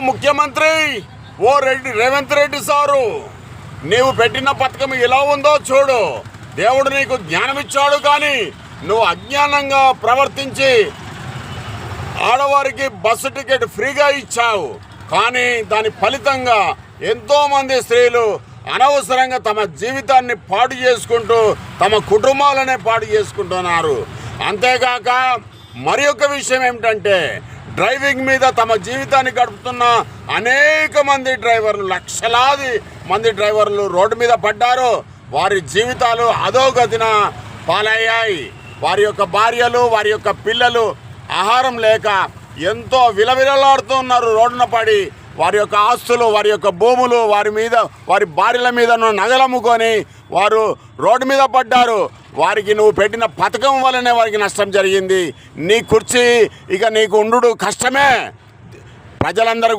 ముఖ్యమంత్రి, రేవంత్ రెడ్డి సారు, నీవు పెట్టిన పథకం ఎలా ఉందో చూడు. దేవుడు నీకు జ్ఞానం ఇచ్చాడు, కానీ నువ్వు అజ్ఞానంగా ప్రవర్తించి ఆడవారికి బస్సు టికెట్ ఫ్రీగా ఇచ్చావు. కానీ దాని ఫలితంగా ఎంతోమంది స్త్రీలు అనవసరంగా తమ జీవితాన్ని పాడు చేసుకుంటూ తమ కుటుంబాలనే పాడు చేసుకుంటున్నారు. అంతేగాక మరి ఒక విషయం ఏమిటంటే, డ్రైవింగ్ మీద తమ జీవితాన్ని గడుపుతున్న అనేక మంది డ్రైవర్లు, లక్షలాది మంది డ్రైవర్లు రోడ్డు మీద పడ్డారు. వారి జీవితాలు అధోగతిన పాలయ్యాయి. వారి యొక్క భార్యలు, వారి యొక్క పిల్లలు ఆహారం లేక ఎంతో విలవిలలాడుతూ ఉన్నారు రోడ్డున పడి. వారి యొక్క ఆస్తులు, వారి యొక్క భూములు, వారి భార్యల మీద నగలమ్ముకొని వారు రోడ్డు మీద పడ్డారు. వారికి నువ్వు పెట్టిన పథకం వల్లనే వారికి నష్టం జరిగింది. నీ కుర్చీ ఇక నీకు ఉండు కష్టమే. ప్రజలందరూ